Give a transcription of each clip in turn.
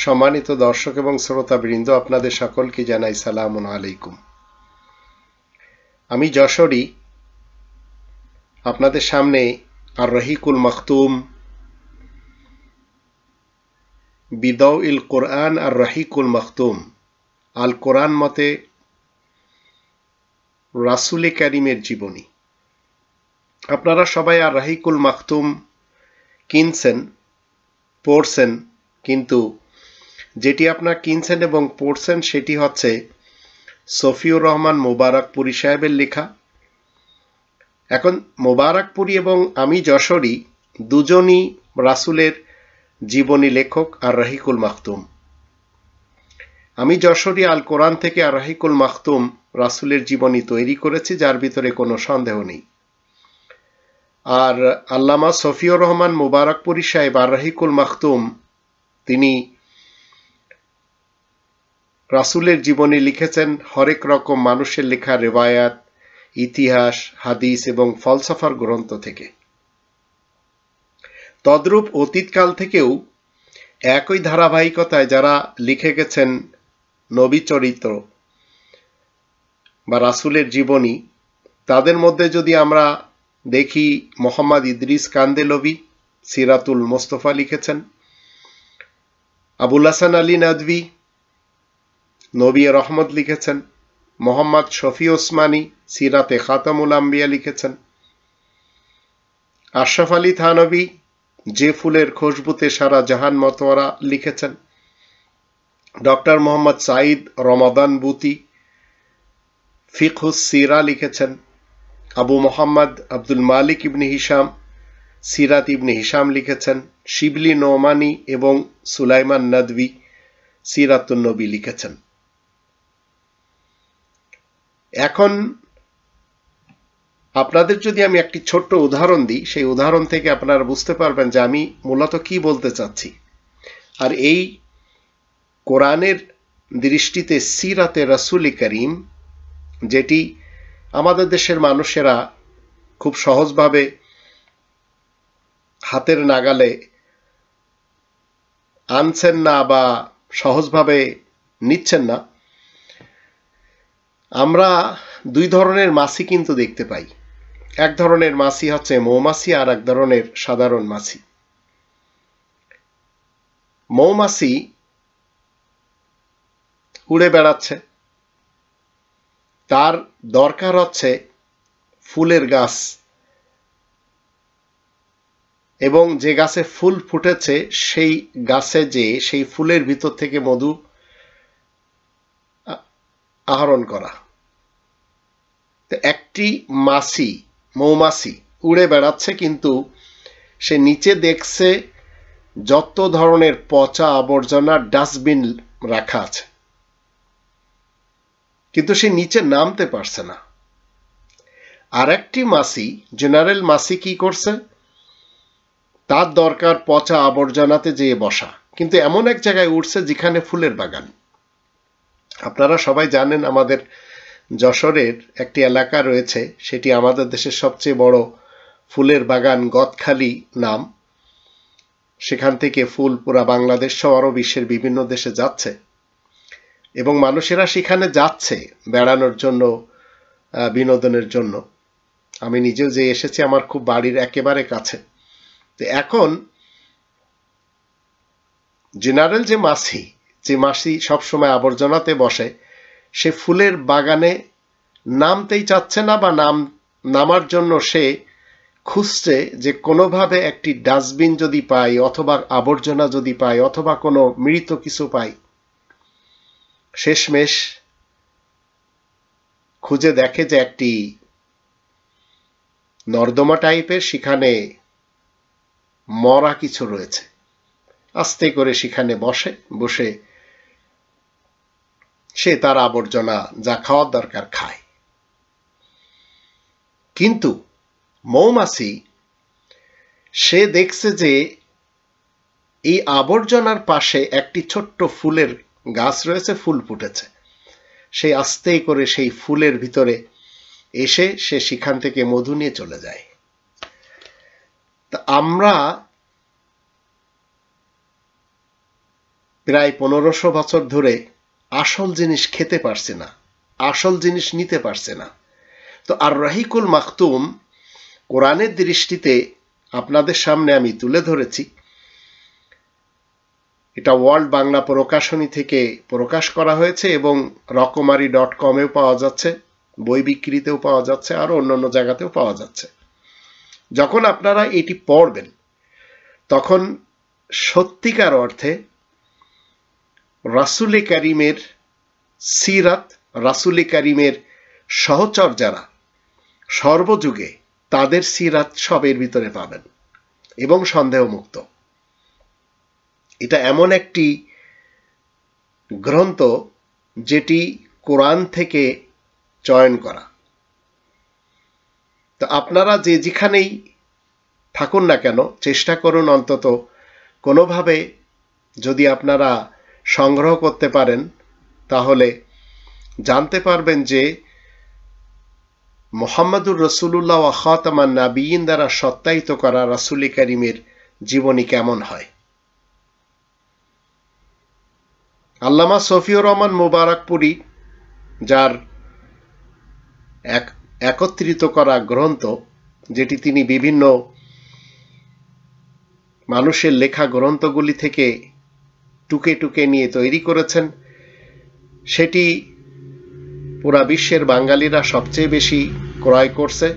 সম্মানিত দর্শক এবং শ্রোতাবৃন্দ, আপনাদের সকলকে জানাই সালামুন আলাইকুম। আমি যশোরী আপনাদের সামনে আর রহিকুল মাখতুম বিদাউল কোরআন আর রহিকুল মাখতুম আল কোরআন মতে রাসূল কারীমের জীবনী। আপনারা সবাই আর রহিকুল মাখতুম কিনছেন, পড়ছেন, কিন্তু যেটি আপনারা কিনছেন এবং পড়ছেন সেটি হচ্ছে সফিউর রহমান মোবারকপুরী সাহেবের লেখা। এখন মোবারকপুরী এবং আমি যশোরী দুজনই রাসূলের জীবনী লেখক আর রহিকুল মাখতুম। আমি যশোরী আল কোরআন থেকে আর রহিকুল মাখতুম রাসূলের জীবনী তৈরি করেছি, যার ভিতরে কোনো সন্দেহ নেই। আর আল্লামা সফিউর রহমান মোবারকপুরী সাহেব আর রহিকুল মাখতুম তিনি রাসূলের জীবনী লিখেছেন হরেক রকম মানুষের লেখা রেওয়ায়াত, ইতিহাস, হাদিস এবং ফলসফার গ্রন্থ থেকে। তদ্রূপ অতীতকাল থেকেও একই ধারাবাহিকতায় যারা লিখে গেছেন নবী চরিত্র বা রাসূলের জীবনী, তাদের মধ্যে যদি আমরা দেখি মোহাম্মদ ইদ্রিস কান্দেলভি সিরাতুল মুস্তাফা লিখেছেন, আবুল হাসান আলী নাদভি নবী রহমত লিখেছেন, মোহাম্মদ শফি ওসমানী সিরাতে খাতামুল আম্বিয়া লিখেছেন, আশরাফ আলী থানভী যে ফুলের খুশবুতে সারা জাহান মতওয়ারা লিখেছেন, ডক্টর মোহাম্মদ সাঈদ রমাদান বুতি ফিকহুস সিরা লিখেছেন, আবু মোহাম্মদ আব্দুল মালিক ইবনে হিশাম সিরাত ইবনে হিশাম লিখেছেন, শিবলি নোমানি এবং সুলাইমান নদভি সিরাতুন নবী লিখেছেন। এখন আপনাদের যদি আমি একটি ছোট্ট উদাহরণ দিই, সেই উদাহরণ থেকে আপনারা বুঝতে পারবেন যে আমি মূলত কি বলতে চাচ্ছি। আর এই কোরআনের দৃষ্টিতে সিরাতে রাসূল করিম, যেটি আমাদের দেশের মানুষেরা খুব সহজভাবে হাতের নাগালে আনছেন না বা সহজভাবে নিচ্ছেন না, আমরা দুই ধরনের মাছি কিন্তু দেখতে পাই। এক ধরনের মাছি হচ্ছে মৌমাছি, আর এক ধরনের সাধারণ মাছি। মৌমাছি উড়ে বেড়াচ্ছে, তার দরকার হচ্ছে ফুলের গাছ, এবং যে গাছে ফুল ফুটেছে সেই গাছে যে সেই ফুলের ভিতর থেকে মধু আহরণ করা। একটি মৌমাছি উড়ে বেড়াচ্ছে, কিন্তু সে নিচে দেখছে যত ধরনের পচা আবর্জনা ডাস্টবিন রাখা আছে, কিন্তু সে নিচে নামতে পারছে না। আর একটি মাছি, জেনারেল মাছি, কি করছে? তার দরকার পচা আবর্জনাতে যেয়ে বসা, কিন্তু এমন এক জায়গায় উঠছে যেখানে ফুলের বাগান। আপনারা সবাই জানেন আমাদের যশোরের একটি এলাকা রয়েছে, সেটি আমাদের দেশের সবচেয়ে বড় ফুলের বাগান গদখালি নাম। সেখান থেকে ফুল পুরা বাংলাদেশ সহ আরো বিশ্বের বিভিন্ন দেশে যাচ্ছে, এবং মানুষেরা সেখানে যাচ্ছে বেড়ানোর জন্য, বিনোদনের জন্য। আমি নিজেও যে এসেছি, আমার খুব বাড়ির একেবারে কাছে। তো এখন জেনারেল যে মাছি সবসময় আবর্জনাতে বসে, সে ফুলের বাগানে নামতেই চাচ্ছে না, বা নামার জন্য সে খুঁজছে যে কোনোভাবে একটি ডাস্টবিন যদি পাই, অথবা আবর্জনা যদি পাই, অথবা কোনো মৃত কিছু পাই। শেষমেশ খুঁজে দেখে যে একটি নর্দমা টাইপের, সেখানে মরা কিছু রয়েছে। আস্তে করে সেখানে বসে সে তার আবর্জনা যা খাওয়ার দরকার খায়। কিন্তু মৌমাছি সে দেখছে যে এই আবর্জনার পাশে একটি ছোট্ট ফুলের গাছ রয়েছে, ফুল ফুটেছে। সে আস্তে করে সেই ফুলের ভিতরে এসে সে সেখান থেকে মধু নিয়ে চলে যায়। তা আমরা প্রায় 1500 বছর ধরে আসল জিনিস খেতে পারছে না, আসল জিনিস নিতে পারছে না। তো আর রাহিকুল মাখতুম কোরআনের দৃষ্টিতে আপনাদের সামনে আমি তুলে ধরেছি। এটা ওয়ার্ল্ড বাংলা প্রকাশনী থেকে প্রকাশ করা হয়েছে এবং রকমারি.com-এও পাওয়া যাচ্ছে, বই বিক্রিতেও পাওয়া যাচ্ছে, আর অন্যান্য জায়গাতেও পাওয়া যাচ্ছে। যখন আপনারা এটি পড়বেন তখন সত্যিকার অর্থে রাসূল কারীমের সিরাত, রাসূল কারীমের সহচর যারা সর্বযুগে, তাদের সিরাত সবের ভিতরে পাবেন এবং সন্দেহমুক্ত। এটা এমন একটি গ্রন্থ যেটি কোরআন থেকে চয়ন করা। তো আপনারা যে যেখানেই থাকুন না কেন, চেষ্টা করুন অন্তত কোনোভাবে যদি আপনারা সংগ্রহ করতে পারেন, তাহলে জানতে পারবেন যে মুহাম্মদুর রাসূলুল্লাহ ওয়া খাতামান নাবিয়িন দ্বারা সত্যায়িত করা রাসূল কারীমের জীবনী কেমন হয়। আল্লামা সফিউর রহমান মুবারকপুরী, যার একত্রিত করা গ্রন্থ, যেটি তিনি বিভিন্ন মানুষের লেখা গ্রন্থগুলি থেকে টুকে টুকে নিয়ে তৈরি করেছেন, সেটি পুরা বিশ্বের বাঙালিরা সবচেয়ে বেশি ক্রয় করছে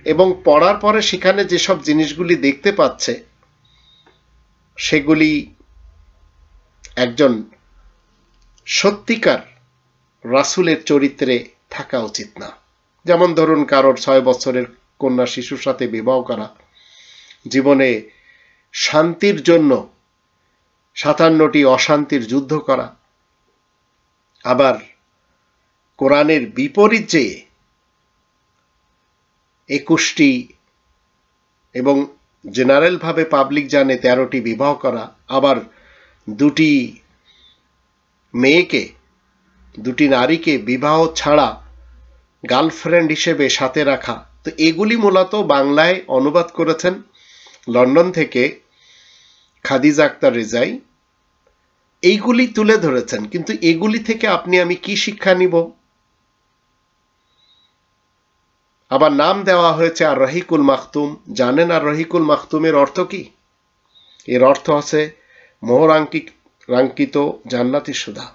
এবং পড়ার পরে সেখানে যেসব জিনিসগুলি দেখতে পাচ্ছে সেগুলি একজন সত্যিকার রাসূলের চরিত্রে থাকা উচিত না। যেমন ধরুন, কারোর 6 বছরের কন্যা শিশুর সাথে বিবাহ করা, জীবনে শান্তির জন্য 57টি অশান্তির যুদ্ধ করা, আবার কোরআনের বিপরীত যে 21টি এবং জেনারেল ভাবে পাবলিক জানে 13টি বিবাহ করা, আবার 2টি মেয়েকে, 2টি নারীকে বিবাহ ছাড়া গার্লফ্রেন্ড হিসেবে সাথে রাখা। তো এগুলি মূলত বাংলায় অনুবাদ করেছেন লন্ডন থেকে খাদিজা আক্তার রেজাই। এইগুলি তুলে ধরেছেন, কিন্তু এগুলি থেকে আপনি আমি কি শিক্ষা নিব? আবার নাম দেওয়া হয়েছে আর রাহিকুল মাখতুম। জানেন আর রাহিকুল মাখতুমের অর্থ কি? এর অর্থ আছে মোহরাঙ্কিত জান্নাতি সুধা।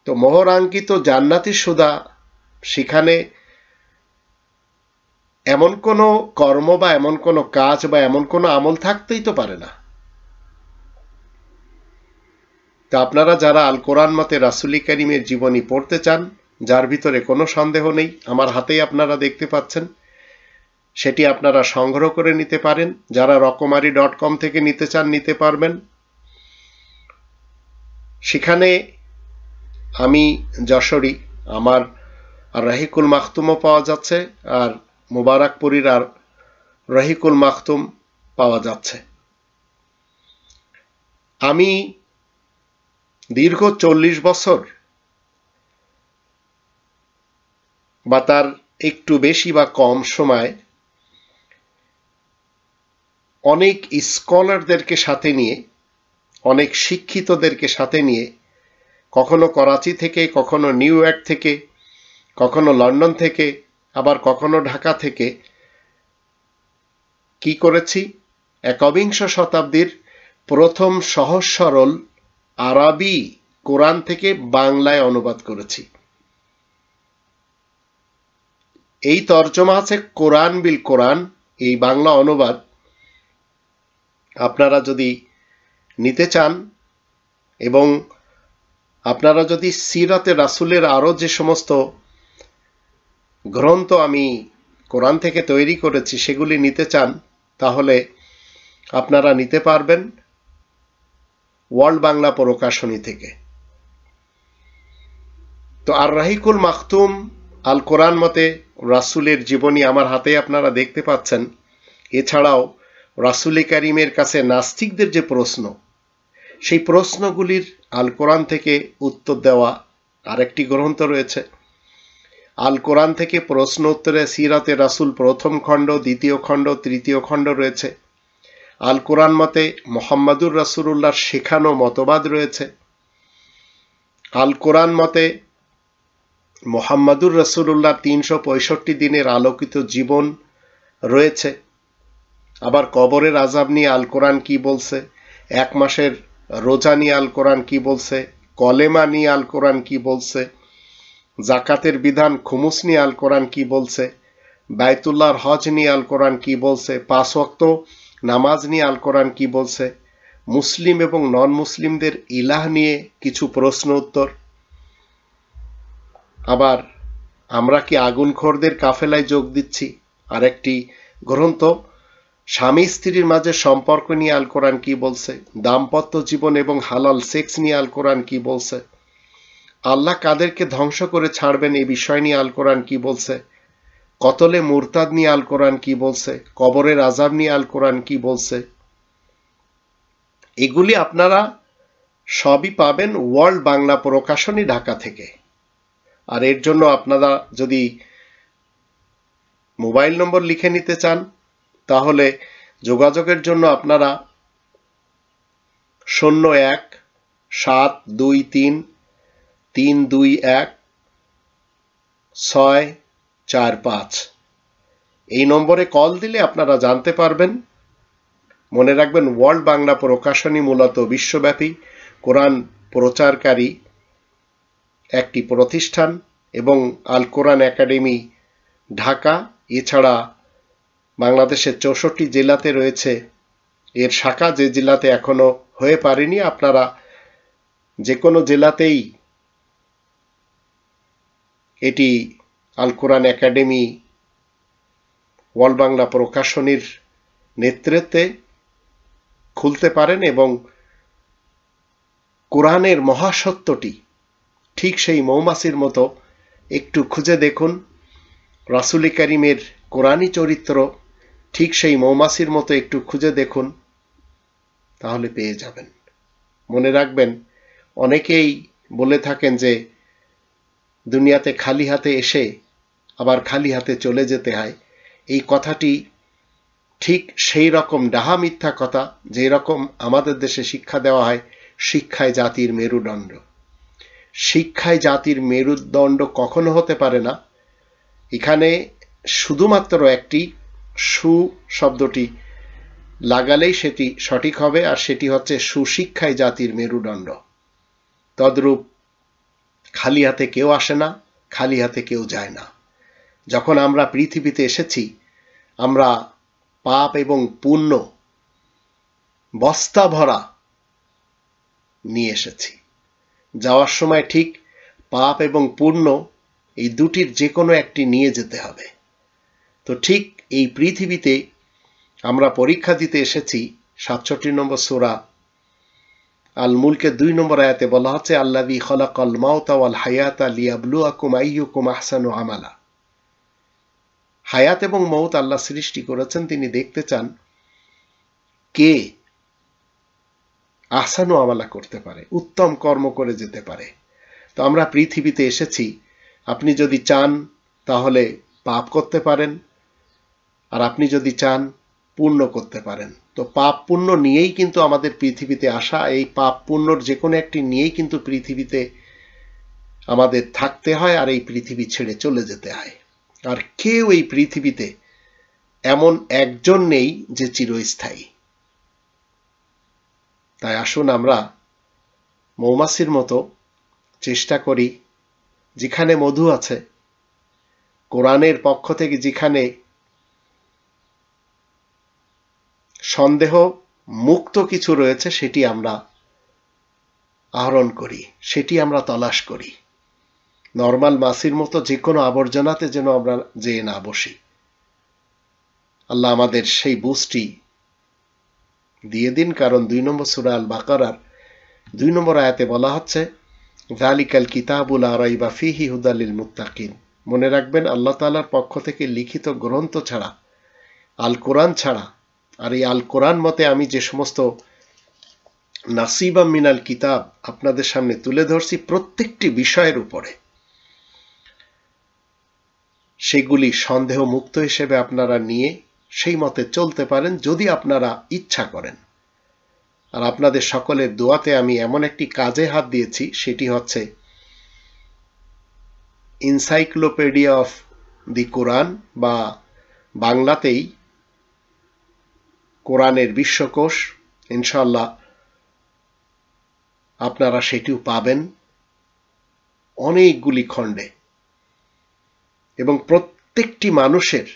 তো মোহরাঙ্কিত জান্নাতি সুধা, সেখানে এমন কোনো কর্ম বা এমন কোনো কাজ বা এমন কোনো আমল থাকতেই তো পারে না। তা আপনারা যারা আল কোরআন মতে রাসূল কারীমের জীবনী পড়তে চান, যার ভিতরে কোনো সন্দেহ নেই, আমার হাতেই আপনারা দেখতে পাচ্ছেন, সেটি আপনারা সংগ্রহ করে নিতে পারেন। যারা রকমারি.com থেকে নিতে চান, নিতে পারবেন। সেখানে আমি যশোরী, আমার আর রাহিকুল মাখতুমও পাওয়া যাচ্ছে, আর মুবারকপুরীর আর রাহিকুল মাখতুম পাওয়া যাচ্ছে। আমি দীর্ঘ 40 বছর বা তার একটু বেশি বা কম সময় অনেক স্কলারদেরকে সাথে নিয়ে, অনেক শিক্ষিতদেরকে সাথে নিয়ে, কখনো করাচি থেকে, কখনো নিউ ইয়র্ক থেকে, কখনো লন্ডন থেকে, আবার কখনো ঢাকা থেকে কি করেছি, একবিংশ শতাব্দীর প্রথম সহজ সরল আরবি কোরআন থেকে বাংলায় অনুবাদ করেছি। এই তর্জমা আছে কোরআন বিল কোরআন, এই বাংলা অনুবাদ আপনারা যদি নিতে চান এবং আপনারা যদি সিরাতে রাসূলের আরো যে সমস্ত গ্রন্থ আমি কোরআন থেকে তৈরি করেছি সেগুলি নিতে চান, তাহলে আপনারা নিতে পারবেন ওয়ার্ল্ড বাংলা প্রকাশনী থেকে। তো আর রাহিকুল মাখতুম আল কোরআন মতে রাসূলের জীবনী আমার হাতে আপনারা দেখতে পাচ্ছেন। এছাড়াও রাসূল কারীমের কাছে নাস্তিকদের যে প্রশ্ন, সেই প্রশ্নগুলির আল কোরআন থেকে উত্তর দেওয়া আরেকটি গ্রন্থ রয়েছে। আল কোরআন থেকে প্রশ্ন উত্তরে সিরাতে রাসূল প্রথম খণ্ড, দ্বিতীয় খণ্ড, তৃতীয় খণ্ড রয়েছে। আল কোরআন মতে মুহাম্মাদুর রাসূলুল্লাহর শেখানো মতবাদ রয়েছে। আল কোরআন মতে মুহাম্মাদুর রাসূলুল্লাহর 365 দিনের আলোকিত জীবন রয়েছে। আবার কবরের আযাব নিয়ে আল কোরআন কি বলছে, 1 মাসের রোজা নিয়ে আল কোরআন কি বলছে, কলেমা নিয়ে আল কোরআন কি বলছে, জাকাতের বিধান খুমুস নিয়ে আল কোরআন কি বলছে, বাইতুল্লাহর হজ নিয়ে আল কোরআন কি বলছে, 5 ওয়াক্ত নামাজ নিয়ে আল কোরআন কি বলছে, মুসলিম এবং নন মুসলিমদের ইলাহ নিয়ে কিছু প্রশ্ন উত্তর। আবার আমরা কি আগুনখোরদের কাফেলায় যোগ দিচ্ছি? আরেকটি গ্রন্থ স্বামী স্ত্রীর মাঝে সম্পর্ক নিয়ে আল কোরআন কি বলছে, দাম্পত্য জীবন এবং হালাল সেক্স নিয়ে আল কোরআন কি বলছে, আল্লাহ কাদেরকে ধ্বংস করে ছাড়বেন এই বিষয় নিয়ে আল কোরআন কি বলছে, কতলে মুরতাদ নিয়ে আল কোরআন কি বলছে, কবরের আযাব নিয়ে আল কোরআন কি বলছে। এগুলি আপনারা সবই পাবেন ওয়ার্ল্ড বাংলা প্রকাশনী, ঢাকা থেকে। আর এর জন্য আপনারা যদি মোবাইল নম্বর লিখে নিতে চান তাহলে যোগাযোগের জন্য আপনারা 01-723-321-645 এই নম্বরে কল দিলে আপনারা জানতে পারবেন। মনে রাখবেন, ওয়ার্ল্ড বাংলা প্রকাশনী মূলত বিশ্বব্যাপী কোরআন প্রচারকারী একটি প্রতিষ্ঠান এবং আল কোরআন একাডেমি ঢাকা, এছাড়া বাংলাদেশের 64 জেলাতে রয়েছে এর শাখা। যে জেলাতে এখনো হয়ে পারেনি, আপনারা যে কোনো জেলাতেই এটি আল কোরআন একাডেমি ওয়ার্ল্ড বাংলা প্রকাশনীর নেতৃত্বে খুলতে পারেন এবং কোরআনের মহাসত্যটি ঠিক সেই মৌমাছির মতো একটু খুঁজে দেখুন। রাসূল কারীমের কোরআনী চরিত্র ঠিক সেই মৌমাছির মতো একটু খুঁজে দেখুন, তাহলে পেয়ে যাবেন। মনে রাখবেন, অনেকেই বলে থাকেন যে দুনিয়াতে খালি হাতে এসে আবার খালি হাতে চলে যেতে হয়। এই কথাটি ঠিক সেই রকম ডাহা মিথ্যা কথা, যে রকম আমাদের দেশে শিক্ষা দেওয়া হয় শিক্ষায় জাতির মেরুদণ্ড। শিক্ষায় জাতির মেরুদণ্ড কখনো হতে পারে না। এখানে শুধুমাত্র একটি সু শব্দটি লাগালেই সেটি সঠিক হবে, আর সেটি হচ্ছে সুশিক্ষায় জাতির মেরুদণ্ড। তদ্রূপ খালি হাতে কেউ আসে না, খালি হাতে কেউ যায় না। যখন আমরা পৃথিবীতে এসেছি, আমরা পাপ এবং পুণ্য বস্তা ভরা নিয়ে এসেছি। যাওয়ার সময় ঠিক পাপ এবং পুণ্য এই দুটির যে কোনো একটি নিয়ে যেতে হবে। তো ঠিক এই পৃথিবীতে আমরা পরীক্ষা দিতে এসেছি। 67 নম্বর সূরা আল মুলকের 2 নম্বর আয়াতে বলা হচ্ছে, আল্লাযী খালাকাল মাউতা ওয়াল হায়াতা লিয়াবলুয়াকুম আইয়ুকুম আহসানু আমালা। হায়াত এবং মউত আল্লাহ সৃষ্টি করেছেন, তিনি দেখতে চান কে আহসানু আমালা করতে পারে, উত্তম কর্ম করে যেতে পারে। তো আমরা পৃথিবীতে এসেছি, আপনি যদি চান তাহলে পাপ করতে পারেন, আর আপনি যদি চান পুণ্য করতে পারেন। তো পাপ পুণ্য নিয়েই কিন্তু আমাদের পৃথিবীতে আসা। এই পাপ পুণ্যর যে কোনো একটি নিয়েই কিন্তু পৃথিবীতে আমাদের থাকতে হয়, আর এই পৃথিবী ছেড়ে চলে যেতে হয়। আর কেউ এই পৃথিবীতে এমন একজন নেই যে চিরস্থায়ী। তাই আসুন আমরা মৌমাছির মতো চেষ্টা করি, যেখানে মধু আছে, কোরআনের পক্ষ থেকে যেখানে সন্দেহ মুক্ত কিছু রয়েছে, সেটি আমরা আহরণ করি, সেটি আমরা তলাশ করি। নরমাল মাছির মতো যে কোনো আবর্জনাতে যেন আমরা যেয়ে না বসি। আল্লাহ আমাদের সেই বুঝটি দিয়ে দিন, কারণ 2 নম্বর সূরা আল বাকারার 2 নম্বর আয়াতে বলা হচ্ছে, যালিকাল কিতাবু লা রাইবা ফীহি হুদাল লিল মুত্তাকিন। মনে রাখবেন, আল্লাহ তাআলার পক্ষ থেকে লিখিত গ্রন্থ ছাড়া, আল কোরআন ছাড়া, আর এই আল কোরআন মতে আমি যে সমস্ত নাসিবা মিনাল কিতাব আপনাদের সামনে তুলে ধরছি, প্রত্যেকটি বিষয়ের উপরে সেগুলি সন্দেহ মুক্ত হিসেবে আপনারা নিয়ে সেই মতে চলতে পারেন যদি আপনারা ইচ্ছা করেন। আর আপনাদের সকলের দোয়াতে আমি এমন একটি কাজে হাত দিয়েছি, সেটি হচ্ছে এনসাইক্লোপিডিয়া অফ দি কোরআন, বা বাংলাতেই কোরআনের বিশ্বকোষ। ইনশাআল্লাহ আপনারা সেটিও পাবেন অনেকগুলি খণ্ডে, এবং প্রত্যেকটি মানুষের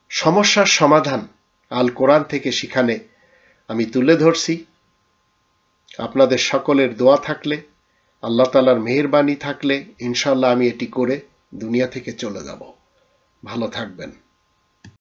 সমস্যার সমাধান আল কোরআন থেকে সেখানে আমি তুলে ধরছি। আপনাদের সকলের দোয়া থাকলে, আল্লাহ তাআলার মেহেরবানি থাকলে ইনশাআল্লাহ আমি এটি করে দুনিয়া থেকে চলে যাব। ভালো থাকবেন।